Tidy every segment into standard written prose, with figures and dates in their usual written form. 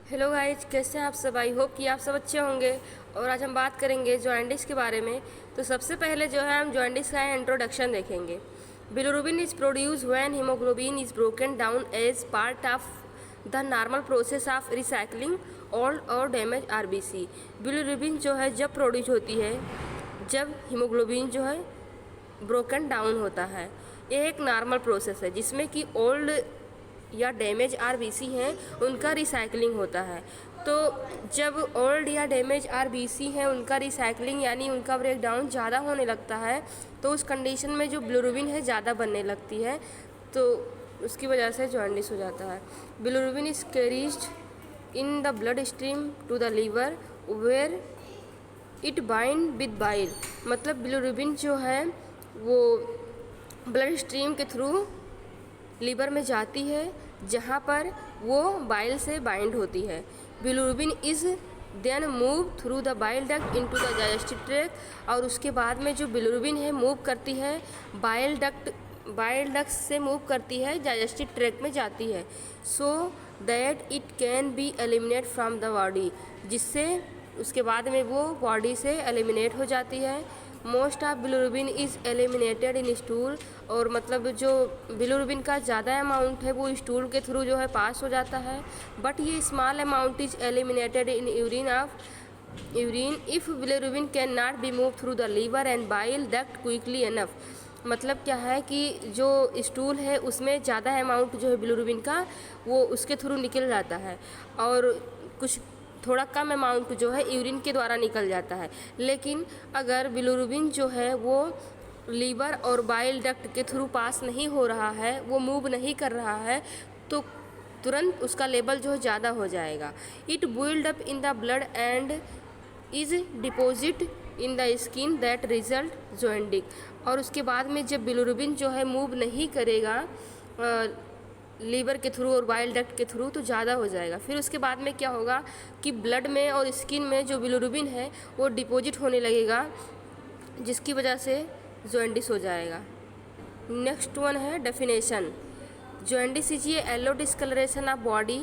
Hello guys, कैसे हैं आप सब। आई होप कि आप सब अच्छे होंगे। और आज हम बात करेंगे जॉइंडिस के बारे में। तो सबसे पहले जो है हम जॉइंडिस का इंट्रोडक्शन देखेंगे। Bilirubin is produce when haemoglobin is broken down as part of the normal process of recycling old और डैमेज आरबीसी। बिलिरुबिन जो है जब प्रोड्यूस होती है जब हीमोग्लोबिन जो है ब्रोकन डाउन होता है। ये एक नॉर्मल प्रोसेस है जिसमें कि ओल्ड या डैमेज आरबीसी हैं उनका रिसाइकलिंग होता है। तो जब ओल्ड या डैमेज आरबीसी हैं उनका रिसाइकलिंग यानी उनका ब्रेक डाउन ज़्यादा होने लगता है तो उस कंडीशन में जो बिलिरुबिन है ज़्यादा बनने लगती है, तो उसकी वजह से जॉन्डिस हो जाता है। Bilirubin is carried in the blood stream to the liver where it bind with bile. मतलब बिलिरुबिन जो है वो ब्लड स्ट्रीम के थ्रू लीवर में जाती है जहाँ पर वो बाइल से बाइंड होती है। Bilirubin is then move through the bile duct into the digestive tract. और उसके बाद में जो बिलिरुबिन है मूव करती है बाइल डक्ट से मूव करती है, डाइजेस्टिव ट्रैक्ट में जाती है। So that it can be eliminate from the body, जिससे उसके बाद में वो बॉडी से एलिमिनेट हो जाती है। Most of bilirubin is eliminated in stool. और मतलब जो बिलिरुबिन का ज़्यादा अमाउंट है वो स्टूल के थ्रू जो है पास हो जाता है। बट ये small amount is eliminated in urine if bilirubin can not be move through the liver and bile duct quickly enough. मतलब क्या है कि जो स्टूल है उसमें ज़्यादा अमाउंट जो है बिलिरुबिन का वो उसके थ्रू निकल जाता है और कुछ थोड़ा कम अमाउंट जो है यूरिन के द्वारा निकल जाता है। लेकिन अगर बिलिरुबिन जो है वो लीवर और बाइल डक्ट के थ्रू पास नहीं हो रहा है, वो मूव नहीं कर रहा है, तो तुरंत उसका लेवल जो है ज़्यादा हो जाएगा। It build up in the blood and is deposit in the skin that result jaundice. और उसके बाद में जब बिलिरुबिन जो है मूव नहीं करेगा लीवर के थ्रू और बाइल डक्ट के थ्रू तो ज़्यादा हो जाएगा। फिर उसके बाद में क्या होगा कि ब्लड में और स्किन में जो बिलिरुबिन है वो डिपॉजिट होने लगेगा, जिसकी वजह से जॉइंडिस हो जाएगा। नेक्स्ट वन है डेफिनेशन। जॉइंडिस इज ये येलो डिस्कलरेशन ऑफ बॉडी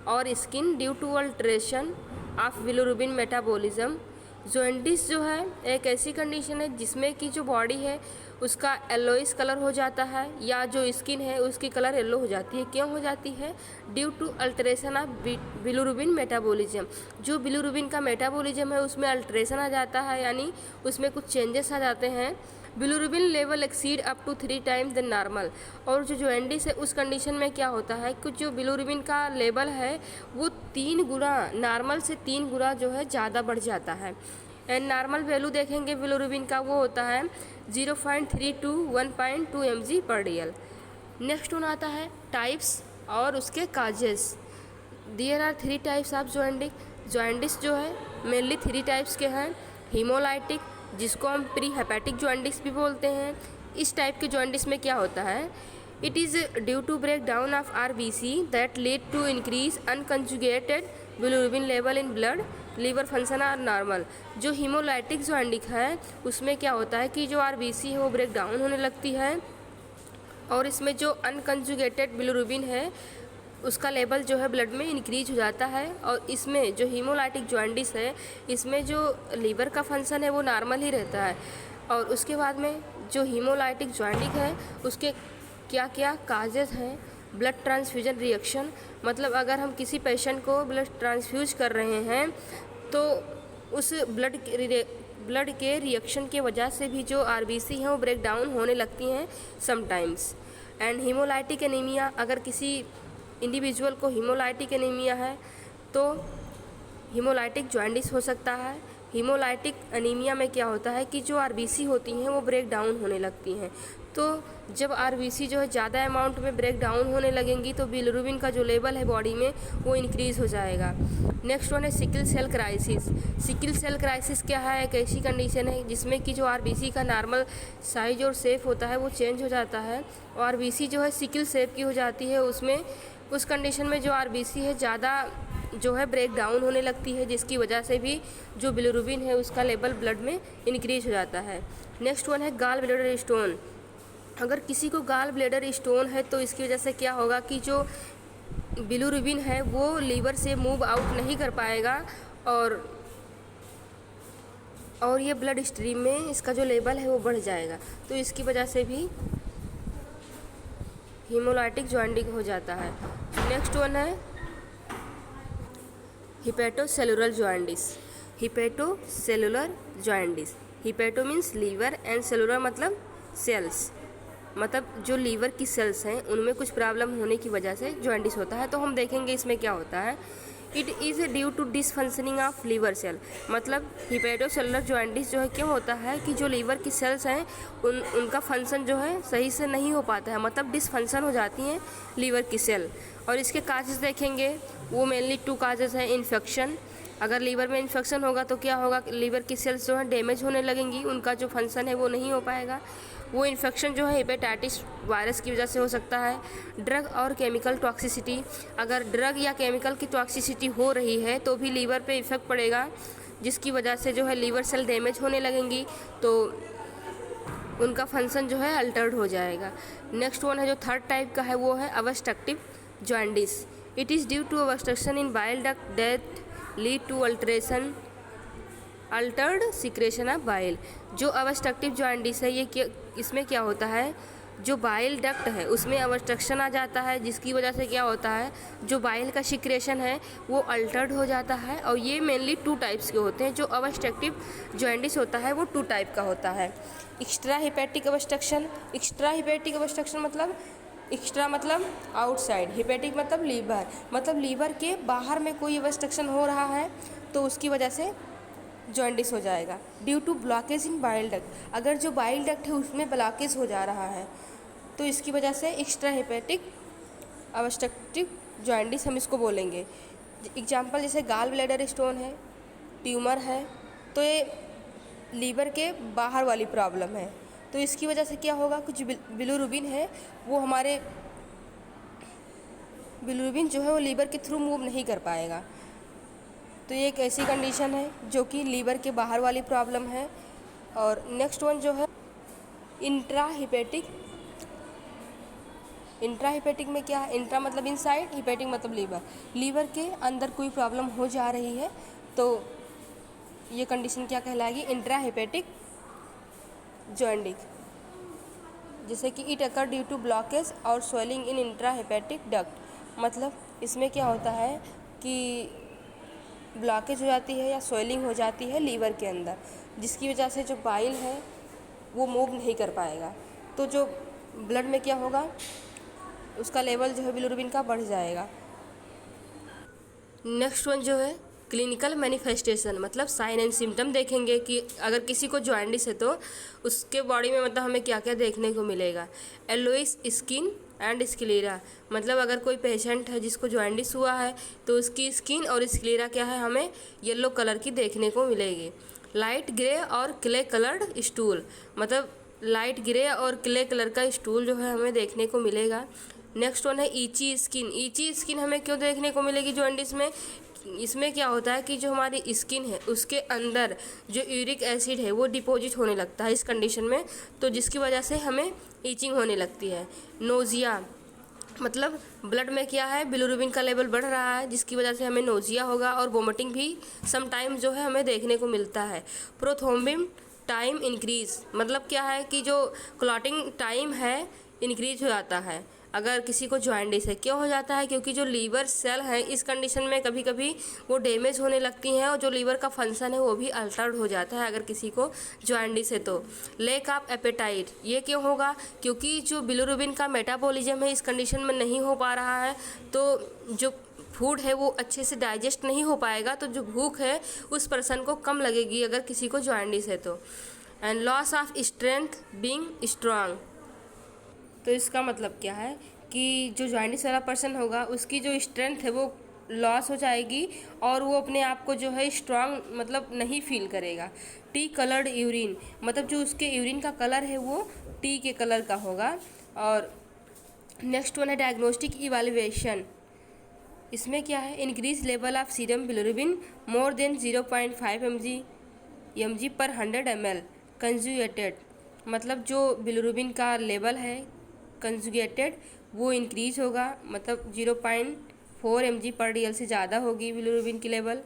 और skin due to alteration of bilirubin metabolism. Jaundice जो है एक ऐसी कंडीशन है जिसमें कि जो बॉडी है उसका येलोइश कलर हो जाता है या जो स्किन है उसकी कलर येलो हो जाती है। क्यों हो जाती है? Due to alteration of bilirubin metabolism. जो बिलिरुबिन का मेटाबॉलिज्म है उसमें अल्ट्रेशन आ जाता है, यानी उसमें कुछ चेंजेस आ जाते हैं। Bilirubin level exceed up to 3 times the normal. और जो जॉइंडिस है उस कंडीशन में क्या होता है कि जो बिलिरुबिन का लेवल है वो 3 गुना, नॉर्मल से 3 गुना जो है ज़्यादा बढ़ जाता है। एंड नॉर्मल वैल्यू देखेंगे बिलिरुबिन का वो होता है 0.3 to 1.2 mg पर DL। नेक्स्ट वन आता है टाइप्स और उसके causes. There are 3 types of jaundice. Jaundice जो है मेनली 3 टाइप्स के हैं। हीमोलाइटिक, जिसको हम प्री हेपेटिक जॉइंडिस भी बोलते हैं। इस टाइप के जॉइंडिस में क्या होता है? It is due to break down of RBC that lead to increase unconjugated bilirubin level in blood, liver function are normal. जो हीमोलाइटिक जॉइंडिस है उसमें क्या होता है कि जो RBC है वो ब्रेक डाउन होने लगती है और इसमें जो अनकंजुगेटेड बिलिरुबिन है उसका लेवल जो है ब्लड में इंक्रीज हो जाता है। और इसमें जो हीमोलाइटिक जॉइंडिस है इसमें जो लीवर का फंक्शन है वो नॉर्मल ही रहता है। और उसके बाद में जो हीमोलाइटिक जॉइंडिस है उसके क्या क्या काजेज़ हैं? Blood transfusion reaction. मतलब अगर हम किसी पेशेंट को ब्लड ट्रांसफ्यूज कर रहे हैं तो उस ब्लड के रिएक्शन के वजह से भी जो RBC हैं वो ब्रेक डाउन होने लगती हैं समटाइम्स। And haemolytic anaemia. अगर किसी इंडिविजुअल को हीमोलाइटिक एनीमिया है तो हीमोलाइटिक जॉइंडिस हो सकता है। हीमोलाइटिक एनीमिया में क्या होता है कि जो RBC होती हैं वो ब्रेक डाउन होने लगती हैं। तो जब RBC जो है ज़्यादा अमाउंट में ब्रेक डाउन होने लगेंगी तो बिलिरुबिन का जो लेवल है बॉडी में वो इंक्रीज़ हो जाएगा। नेक्स्ट वन है sickle cell crisis. Sickle cell crisis क्या है? एक ऐसी कंडीशन है जिसमें कि जो RBC का नॉर्मल साइज और शेप होता है वो चेंज हो जाता है और RBC जो है सिकल शेप की हो जाती है। उसमें उस कंडीशन में जो RBC है ज़्यादा जो है ब्रेक डाउन होने लगती है, जिसकी वजह से भी जो बिलिरुबिन है उसका लेवल ब्लड में इंक्रीज हो जाता है। नेक्स्ट वन है गाल ब्लैडर स्टोन। अगर किसी को गाल ब्लैडर स्टोन है तो इसकी वजह से क्या होगा कि जो बिलिरुबिन है वो लीवर से मूव आउट नहीं कर पाएगा और ये ब्लड स्ट्रीम में इसका जो लेवल है वो बढ़ जाएगा, तो इसकी वजह से भी हीमोलाइटिक जॉइंटिस हो जाता है। नेक्स्ट वन है hepatocellular jaundice. Hepatocellular jaundice, hepato means liver and cellular मतलब सेल्स, मतलब जो लीवर की सेल्स हैं उनमें कुछ प्रॉब्लम होने की वजह से जॉइंटिस होता है। तो हम देखेंगे इसमें क्या होता है। It is due to dysfunctioning of liver cell, मतलब हिपेटोसेलुलर जॉइंटिस जो है क्यों होता है कि जो लीवर की सेल्स हैं उनका फंक्शन जो है सही से नहीं हो पाता है, मतलब डिसफंक्शन हो जाती हैं लीवर की सेल। और इसके काजेस देखेंगे, वो मेनली 2 काजेस हैं। इन्फेक्शन, अगर लीवर में इन्फेक्शन होगा तो क्या होगा, लीवर की सेल्स जो है डैमेज होने लगेंगी, उनका जो फंक्शन है वो नहीं हो पाएगा। वो इन्फेक्शन जो है हेपेटाइटिस वायरस की वजह से हो सकता है। ड्रग और केमिकल टॉक्सिसिटी, अगर ड्रग या केमिकल की टॉक्सिसिटी हो रही है तो भी लीवर पे इफेक्ट पड़ेगा, जिसकी वजह से जो है लीवर सेल डैमेज होने लगेंगी, तो उनका फंक्शन जो है अल्टर्ड हो जाएगा। नेक्स्ट वन है जो थर्ड टाइप का है वो है obstructive jaundice. It is due to obstruction in bile duct that lead to altered secretion of bile. जो ऑब्स्ट्रक्टिव जॉइंटिस है इसमें क्या होता है, जो बाइल डक्ट है उसमें ऑब्स्ट्रक्शन आ जाता है, जिसकी वजह से क्या होता है, जो बाइल का सिक्रेशन है वो अल्टर्ड हो जाता है। और ये मेनली 2 टाइप्स के होते हैं। जो ऑब्स्ट्रक्टिव जॉइंटिस होता है वो 2 टाइप का होता है। Extra hepatic obstruction, extra hepatic obstruction मतलब एक्स्ट्रा मतलब आउटसाइड, हिपेटिक मतलब लीवर के बाहर में कोई ऑब्स्ट्रक्शन हो रहा है तो उसकी वजह से जॉइंटिस हो जाएगा। Due to blockage in bile duct, अगर जो बाइल डक्ट है उसमें ब्लॉकेज हो जा रहा है तो इसकी वजह से एक्स्ट्रा हेपेटिक ऑब्स्ट्रक्टिव जॉइंटिस हम इसको बोलेंगे। एग्जांपल जैसे गाल ब्लैडर स्टोन है, ट्यूमर है, तो ये लीवर के बाहर वाली प्रॉब्लम है। तो इसकी वजह से क्या होगा, कुछ बिलिरुबिन है वो हमारे बिलिरुबिन जो है वो लीवर के थ्रू मूव नहीं कर पाएगा। तो ये एक ऐसी कंडीशन है जो कि लीवर के बाहर वाली प्रॉब्लम है। और नेक्स्ट वन जो है इंट्राहिपेटिक। इंट्राहिपेटिक में क्या है, इंट्रा मतलब इनसाइड, हिपेटिक मतलब लीवर, लीवर के अंदर कोई प्रॉब्लम हो जा रही है तो ये कंडीशन क्या कहलाएगी, इंट्राहिपेटिक जॉइंटिस। जैसे कि it occur due to blockage और स्वेलिंग इन इंट्राहिपेटिक डक्ट, मतलब इसमें क्या होता है कि ब्लॉकेज हो जाती है या स्वेलिंग हो जाती है लीवर के अंदर, जिसकी वजह से जो बाइल है वो मूव नहीं कर पाएगा, तो जो ब्लड में क्या होगा, उसका लेवल जो है बिलिरुबिन का बढ़ जाएगा। नेक्स्ट वन जो है क्लिनिकल मैनिफेस्टेशन, मतलब साइन एंड सिम्टम देखेंगे कि अगर किसी को जॉइंटिस है तो उसके बॉडी में मतलब हमें क्या क्या देखने को मिलेगा। येलोइश स्किन एंड स्क्लेरा, मतलब अगर कोई पेशेंट है जिसको जॉइंटिस हुआ है तो उसकी स्किन और स्क्लेरा क्या है, हमें येलो कलर की देखने को मिलेगी। लाइट ग्रे और क्ले कलर्ड स्टूल, मतलब लाइट ग्रे और क्ले कलर का स्टूल जो है हमें देखने को मिलेगा। नेक्स्ट वन है ईची स्किन। ईची स्किन हमें क्यों देखने को मिलेगी जॉइंटिस में, इसमें क्या होता है कि जो हमारी स्किन है उसके अंदर जो यूरिक एसिड है वो डिपॉजिट होने लगता है इस कंडीशन में, तो जिसकी वजह से हमें ईचिंग होने लगती है। नोजिया, मतलब ब्लड में क्या है, बिलिरुबिन का लेवल बढ़ रहा है जिसकी वजह से हमें नोजिया होगा और वोमिटिंग भी सम टाइम जो है हमें देखने को मिलता है। प्रोथ्रोम्बिन टाइम इंक्रीज, मतलब क्या है कि जो क्लॉटिंग टाइम है इंक्रीज हो जाता है अगर किसी को जॉइंटिस है। क्यों हो जाता है, क्योंकि जो लीवर सेल है इस कंडीशन में कभी कभी वो डैमेज होने लगती हैं और जो लीवर का फंक्शन है वो भी अल्टर्ड हो जाता है अगर किसी को जॉइंटिस है तो। लैक ऑफ एपेटाइट, ये क्यों होगा, क्योंकि जो बिलिरुबिन का मेटाबॉलिज्म है इस कंडीशन में नहीं हो पा रहा है, तो जो फूड है वो अच्छे से डाइजेस्ट नहीं हो पाएगा, तो जो भूख है उस पर्सन को कम लगेगी अगर किसी को जॉइंटिस है तो। And loss of strength being strong, तो इसका मतलब क्या है कि जो जॉइंटिस वाला पर्सन होगा उसकी जो स्ट्रेंथ है वो लॉस हो जाएगी और वो अपने आप को जो है स्ट्रांग मतलब नहीं फील करेगा। टी कलर्ड यूरिन, मतलब जो उसके यूरिन का कलर है वो टी के कलर का होगा। और नेक्स्ट वन है डायग्नोस्टिक इवैल्यूएशन। इसमें क्या है, increase level of serum bilirubin more than 0.5 mg पर 100 ml कंजुगेटेड, मतलब जो बिलिरुबिन का लेवल है कंजुगेटेड वो इंक्रीज होगा, मतलब 0.5 4 mg पर DL से ज़्यादा होगी बिलिरुबिन की लेवल,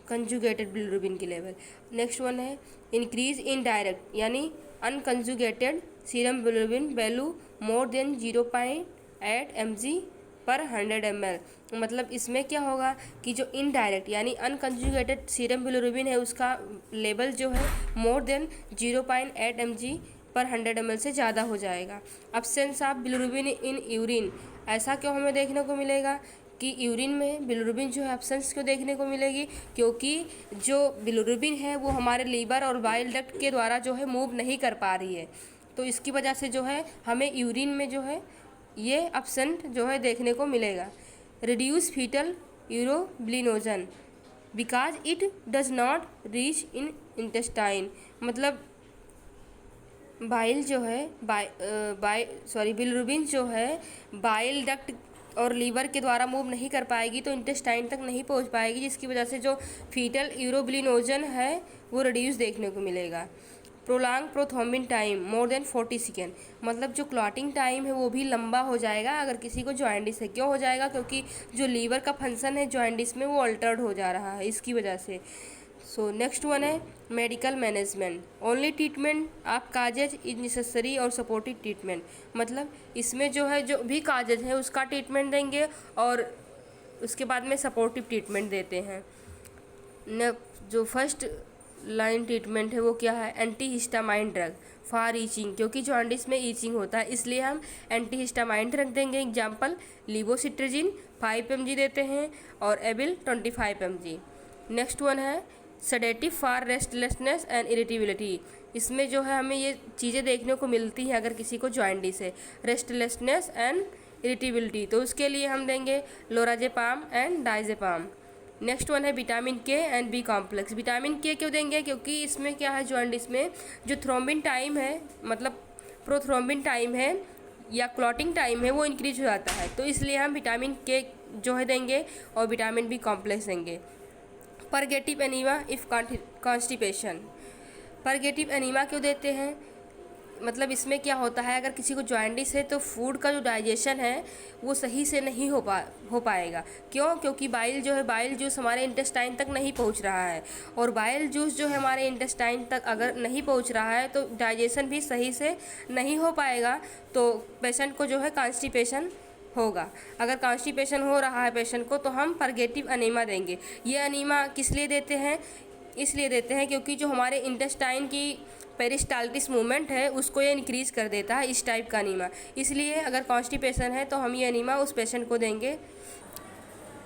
कंजुगेटेड बिलिरुबिन की लेवल। नेक्स्ट वन है इंक्रीज इन डायरेक्ट यानी unconjugated serum bilirubin value more than 0.8 mg पर 100 ml। मतलब इसमें क्या होगा कि जो इनडायरेक्ट यानी अनकंजुगेटेड सीरम बिलिरुबिन है उसका लेवल जो है मोर देन 0.8 mg पर 100 ml से ज़्यादा हो जाएगा। Absence of bilirubin in urine, ऐसा क्यों हमें देखने को मिलेगा कि यूरिन में बिलिरुबिन जो है एब्सेंस क्यों देखने को मिलेगी, क्योंकि जो बिलिरुबिन है वो हमारे लीवर और बाइल डक्ट के द्वारा जो है मूव नहीं कर पा रही है, तो इसकी वजह से जो है हमें यूरिन में जो है ये एब्सेंट जो है देखने को मिलेगा। Reduce fetal urobilinogen because it does not reach in intestine, मतलब बाइल जो है बिलिरुबिन जो है बाइल डक्ट और लीवर के द्वारा मूव नहीं कर पाएगी तो इंटेस्टाइन तक नहीं पहुंच पाएगी, जिसकी वजह से जो फीटल यूरोबिलिनोजन है वो रिड्यूस देखने को मिलेगा। Prolong prothrombin time more than 40 second, मतलब जो क्लॉटिंग टाइम है वो भी लंबा हो जाएगा अगर किसी को जॉइंडिस है। क्यों हो जाएगा, क्योंकि जो लीवर का फंक्शन है जॉइंडिस में वो अल्टर्ड हो जा रहा है इसकी वजह से। सो नेक्स्ट वन है medical management, only treatment of causes is necessary और सपोर्टिव ट्रीटमेंट, मतलब इसमें जो है जो भी काजेज है उसका ट्रीटमेंट देंगे और उसके बाद में सपोर्टिव ट्रीटमेंट देते हैं। जो फर्स्ट लाइन ट्रीटमेंट है वो क्या है, anti histamine drug for itching, क्योंकि जॉन्डिस में ईचिंग होता है इसलिए हम एंटी हिस्टामाइन ड्रग देंगे। एग्जाम्पल लिवोसिट्राजिन 5 mg देते हैं और एबिल 25 mg। नेक्स्ट वन है sedative for restlessness and irritability, इसमें जो है हमें ये चीज़ें देखने को मिलती हैं अगर किसी को जॉइंडिस है, रेस्टलेसनेस एंड इरिटेबिलिटी, तो उसके लिए हम देंगे lorazepam and diazepam. Next one है विटामिन के एंड बी कॉम्प्लेक्स, विटामिन के क्यों देंगे, क्योंकि इसमें क्या है जॉइंडिस में जो थ्रोम्बिन टाइम है मतलब प्रोथ्रोम्बिन टाइम है या क्लॉटिंग टाइम है वो इंक्रीज हो जाता है, तो इसलिए हम विटामिन के जो है देंगे और विटामिन बी कॉम्प्लेक्स देंगे। Purgative enema if constipation, purgative enema क्यों देते हैं, मतलब इसमें क्या होता है अगर किसी को जॉइंडिस है तो फूड का जो डाइजेशन है वो सही से नहीं हो पाएगा। क्यों, क्योंकि बाइल जूस हमारे इंटेस्टाइन तक नहीं पहुंच रहा है और बाइल जूस जो है हमारे इंटेस्टाइन तक अगर नहीं पहुंच रहा है तो डाइजेशन भी सही से नहीं हो पाएगा, तो पेशेंट को जो है कॉन्स्टिपेशन होगा। अगर कॉन्स्टिपेशन हो रहा है पेशेंट को तो हम परगेटिव एनीमा देंगे। ये एनीमा किस लिए देते हैं, इसलिए देते हैं क्योंकि जो हमारे इंटेस्टाइन की पेरिस्टाल्टिस मूवमेंट है उसको ये इंक्रीज कर देता है, इस टाइप का एनीमा, इसलिए अगर कॉन्स्टिपेशन है तो हम ये एनीमा उस पेशेंट को देंगे।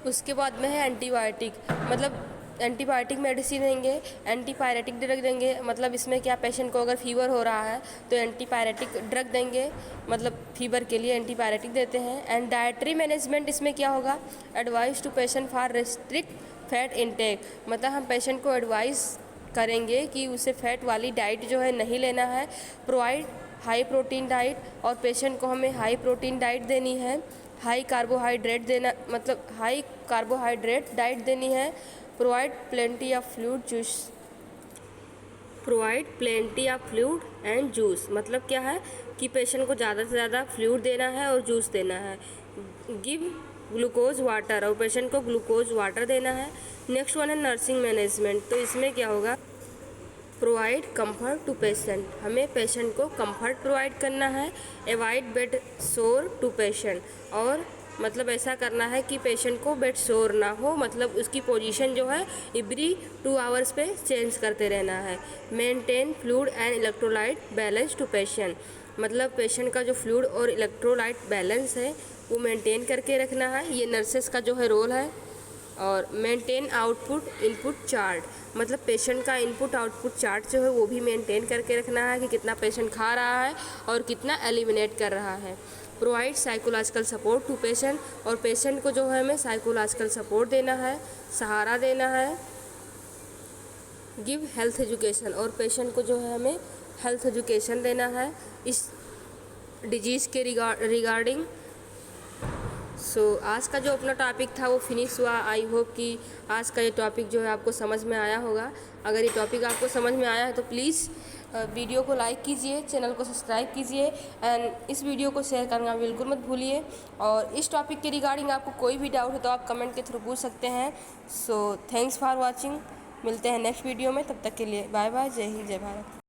उसके बाद में है एंटीबायोटिक, मतलब एंटीबायोटिक मेडिसिन देंगे, एंटीपायरेटिक ड्रग देंगे, मतलब इसमें क्या पेशेंट को अगर फीवर हो रहा है तो एंटीपायरेटिक ड्रग देंगे, मतलब फीवर के लिए एंटीपायरेटिक देते हैं। एंड डाइटरी मैनेजमेंट इसमें क्या होगा, advice to patient for restrict fat intake, मतलब हम पेशेंट को एडवाइस करेंगे कि उसे फैट वाली डाइट जो है नहीं लेना है। प्रोवाइड हाई प्रोटीन डाइट, और पेशेंट को हमें हाई प्रोटीन डाइट देनी है, हाई कार्बोहाइड्रेट देना, मतलब हाई कार्बोहाइड्रेट डाइट देनी है। Provide plenty of fluid juice, provide plenty of fluid and juice, मतलब क्या है कि पेशेंट को ज़्यादा से ज़्यादा फ्लूइड देना है और जूस देना है। गिव ग्लूकोज वाटर, और पेशेंट को ग्लूकोज वाटर देना है। नेक्स्ट वन है नर्सिंग मैनेजमेंट, तो इसमें क्या होगा, प्रोवाइड कंफर्ट टू पेशेंट, हमें पेशेंट को कंफर्ट प्रोवाइड करना है। Avoid bed sore to patient, और मतलब ऐसा करना है कि पेशेंट को बेड सोर ना हो, मतलब उसकी पोजीशन जो है एवरी 2 आवर्स पे चेंज करते रहना है। Maintain fluid and electrolyte balance to patient, मतलब पेशेंट का जो फ्लूइड और इलेक्ट्रोलाइट बैलेंस है वो मेंटेन करके रखना है, ये नर्सेस का जो है रोल है। और मेंटेन आउटपुट इनपुट चार्ट, मतलब पेशेंट का इनपुट आउटपुट चार्ट जो है वो भी मेंटेन करके रखना है कि कितना पेशेंट खा रहा है और कितना एलिमिनेट कर रहा है। Provide psychological support to patient, और पेशेंट को जो है हमें साइकोलॉजिकल सपोर्ट देना है, सहारा देना है। गिव हेल्थ एजुकेशन, और पेशेंट को जो है हमें हेल्थ एजुकेशन देना है इस डिजीज़ के रिगार्डिंग। सो आज का जो अपना टॉपिक था वो फिनिश हुआ। आई होप कि आज का ये टॉपिक जो है आपको समझ में आया होगा। अगर ये टॉपिक आपको समझ में आया है तो प्लीज़ वीडियो को लाइक कीजिए, चैनल को सब्सक्राइब कीजिए एंड इस वीडियो को शेयर करना बिल्कुल मत भूलिए। और इस टॉपिक के रिगार्डिंग आपको कोई भी डाउट है तो आप कमेंट के थ्रू पूछ सकते हैं। So thanks for watching. मिलते हैं नेक्स्ट वीडियो में, तब तक के लिए बाय बाय। जय हिंद, जय भारत।